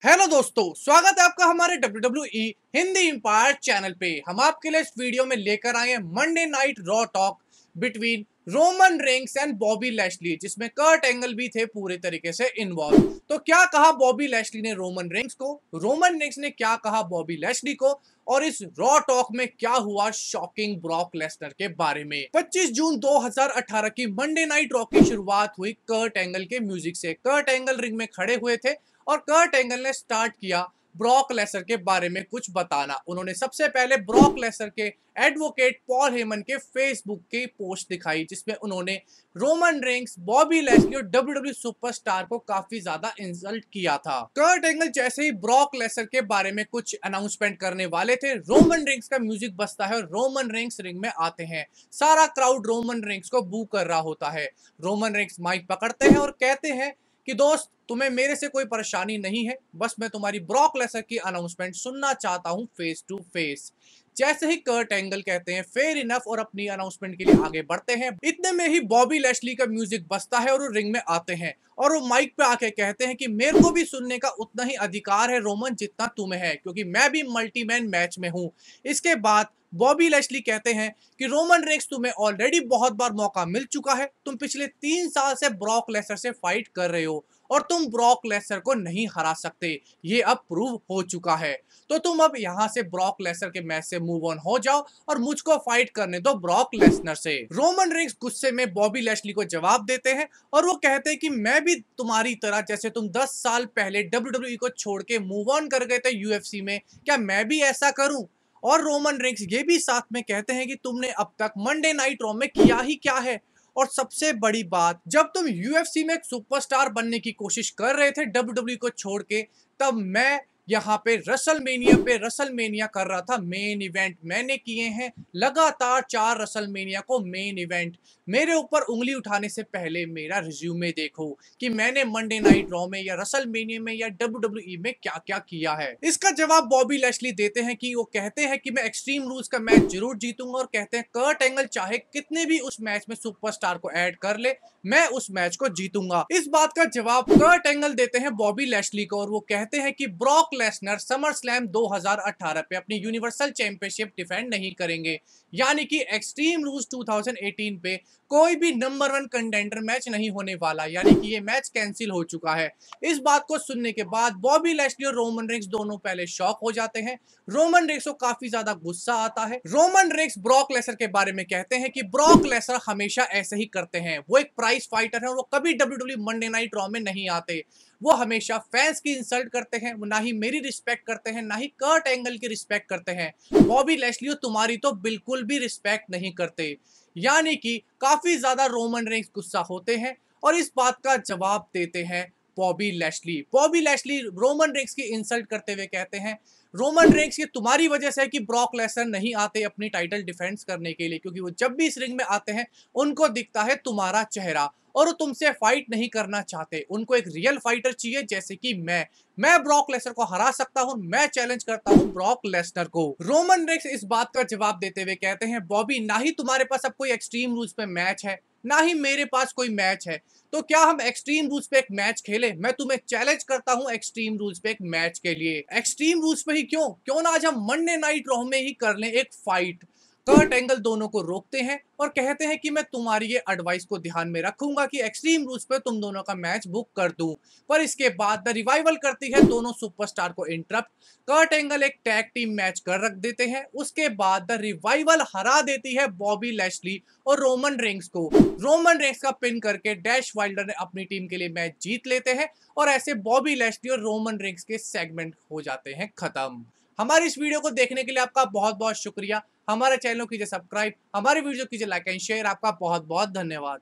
Hello दोस्तों, स्वागत है आपका हमारे WWE हिंदी इंपायर चैनल पे। हम आपके लिए इस वीडियो में लेकर आए हैं Monday night raw talk between Roman Reigns and Bobby Lashley, जिसमें कर्ट एंगल भी थे पूरे तरीके से इन्वॉल्व। तो क्या कहा बॉबी लैशली ने रोमन रेंग्स को, रोमन रेंग्स ने क्या कहा बॉबी लैशली को, और इस रॉ टॉक में क्या हुआ शॉकिंग ब्रॉक लेसनर के बारे में। 25 जून 2018 की मंडे नाइट रॉ की शुरुआत हुई कर्ट एंगल के म्यूजिक से। कर्ट एंगल रिंग में खड़े हुए थे और कर्ट एंगल ने स्टार्ट किया ब्रॉक लेसनर के बारे में कुछ बताना। उन्होंने सबसे पहले ब्रॉक लेसनर के एडवोकेट पॉल हेमन के फेसबुक की पोस्ट दिखाई, जिसमें उन्होंने रोमन रेंग्स, बॉबी लैशली और डब्ल्यूडब्ल्यू सुपरस्टार को काफी ज्यादा इंसल्ट किया था। कर्ट एंगल जैसे ही ब्रॉक लेसनर के बारे में कुछ अनाउंसमेंट करने वाले थे, रोमन रेंग्स का म्यूजिक बजता है और रोमन रेंग्स रिंग में आते हैं। सारा क्राउड रोमन रेंग्स को बू कर रहा होता है। रोमन रेंग्स माइक पकड़ते हैं और कहते हैं कि दोस्त, तुम्हें मेरे से कोई परेशानी नहीं है, बस मैं तुम्हारी ब्रॉक लेसनर की अनाउंसमेंट सुनना चाहता हूं फेस टू फेस। जैसे ही कर्ट एंगल कहते हैं फेयर इनफ और अपनी अनाउंसमेंट के लिए आगे बढ़ते हैं, इतने में ही बॉबी लैशली का म्यूजिक बजता है और वो रिंग में आते हैं और वो माइक पे आके कहते हैं कि मेरे को भी सुनने का उतना ही अधिकार है रोमन जितना तुम्हें है, क्योंकि मैं भी मल्टीमैन मैच में हूं। इसके बाद बॉबी लैशली कहते हैं कि रोमन रेंग्स, तुम्हें ऑलरेडी बहुत बार मौका मिल चुका है। तुम पिछले 3 साल से ब्रॉक लेसनर से फाइट कर रहे हो और तुम ब्रॉक लेसनर को नहीं हरा सकते, ये अब प्रूव हो चुका है। तो तुम अब यहां से ब्रॉक लेसनर के मैच से मूव ऑन हो जाओ और मुझको फाइट करने दो ब्रॉक लेसनर से। रोमन रेंग्स गुस्से में बॉबी लैशली को जवाब देते हैं और वो कहते हैं कि मैं भी तुम्हारी तरह, जैसे तुम 10 साल पहले डब्ल्यूडब्ल्यूई को छोड़ के मूव ऑन कर गए थे यूएफसी में, क्या मैं भी ऐसा करूं? और रोमन रेंग्स ये भी साथ में कहते हैं कि तुमने अब तक मंडे नाइट रॉ में किया ही क्या है। और सबसे बड़ी बात, जब तुम यूएफसी में एक सुपरस्टार बनने की कोशिश कर रहे थे डब्ल्यूडब्ल्यूई को छोड़ के, तब मैं यहाँ पे रसलमेनिया कर रहा था। मेन इवेंट मैंने किए हैं लगातार 4 रसलमेनिया को मेन इवेंट। मेरे ऊपर उंगली उठाने से पहले मेरा रिज्यूमे देखो कि मैंने मंडे नाइट रॉ में या रसलमेनिया में या डब्ल्यूडब्ल्यूई में क्या क्या किया है। इसका जवाब बॉबी लैशली देते हैं कि वो कहते हैं कि मैं एक्सट्रीम रूल्स का मैच जरूर जीतूंगा, और कहते हैं कर्ट एंगल चाहे कितने भी उस मैच में सुपरस्टार को ऐड कर ले, मैं उस मैच को जीतूंगा। इस बात का जवाब कर्ट एंगल देते हैं बॉबी लैशली को और वो कहते हैं कि ब्रॉक लेसनर समर स्लैम 2018 पे अपनी यूनिवर्सल चैंपियनशिप डिफेंड नहीं करेंगे, यानी कि एक्सट्रीम रूल्स 2018 पे कोई भी नंबर 1 कंटेंडर मैच नहीं होने वाला, यानी कि ये मैच कैंसिल हो चुका है। इस बात को सुनने के बाद बॉबी लैशली और रोमन रेंग्स दोनों पहले शॉक हो जाते हैं। रोमन रेंग्स को काफी ज्यादा गुस्सा आता है। रोमन रेंग्स ब्रॉक लेसनर के बारे में कहते हैं कि ब्रॉक लेसनर हमेशा ऐसे ही करते हैं, वो एक प्राइज फाइटर है और वो कभी डब्ल्यूडब्ल्यू मंडे नाइट रॉ में नहीं आते। वो हमेशा फैंस की इंसल्ट करते हैं, ना ही मेरी रिस्पेक्ट करते हैं, ना ही कर्ट एंगल की रिस्पेक्ट करते हैं। बॉबी लैशली तुम्हारी तो बिल्कुल भी रिस्पेक्ट नहीं करते। यानी कि काफी ज्यादा रोमन रेंग्स गुस्सा होते हैं और इस बात का जवाब देते हैं Bobby Lashley. Bobby Lashley Roman Reigns की इंसल्ट करते हुए कहते हैं, रोमन रेंग्स, ये तुम्हारी वजह से है कि ब्रॉक लेसनर नहीं आते अपनी टाइटल डिफेंस करने के लिए, क्योंकि वो जब भी इस रिंग में आते हैं उनको दिखता है तुम्हारा चेहरा और वो तुमसे फाइट नहीं करना चाहते। उनको एक रियल फाइटर चाहिए, जैसे कि मैं ब्रॉक लेसनर को हरा सकता हूं, मैं चैलेंज करता हूं ब्रॉक लेसनर को। रोमन रेंग्स इस बात का जवाब देते हुए कहते हैं, बॉबी, ना ही तुम्हारे पास अब कोई एक्सट्रीम रूल्स पे मैच है, ना ही मेरे पास कोई मैच है, तो क्या हम एक्सट्रीम रूल्स पे एक मैच खेलें? मैं तुम्हें चैलेंज करता हूं एक्सट्रीम रूल्स पे एक मैच के लिए। एक्सट्रीम रूल्स पे ही क्यों ना आज हम मंडे नाइट रॉ में ही कर लें एक फाइट। कर्ट एंगल दोनों को रोकते हैं और कहते हैं कि मैं तुम्हारी ये एडवाइस को ध्यान में रखूंगा कि एक्सट्रीम रूल्स पे तुम दोनों का मैच बुक कर दूं। पर इसके बाद द रिवाइवल करती है दोनों सुपरस्टार को इंटरप्ट। कर्ट एंगल एक टैग टीम मैच कर रख देते हैं। उसके बाद द रिवाइवल हरा देती है बॉबी लैशली और रोमन रेंग्स को। रोमन रेंग्स का पिन करके डैश वाइल्डर ने अपनी टीम के लिए मैच जीत लेते हैं और ऐसे बॉबी लैशली और रोमन रेंग्स के सेगमेंट हो जाते हैं खत्म। हमारी इस वीडियो को देखने के लिए आपका बहुत बहुत शुक्रिया। हमारे चैनल को कीजिए सब्सक्राइब, हमारे वीडियो कीजिए लाइक एंड शेयर। आपका बहुत बहुत धन्यवाद।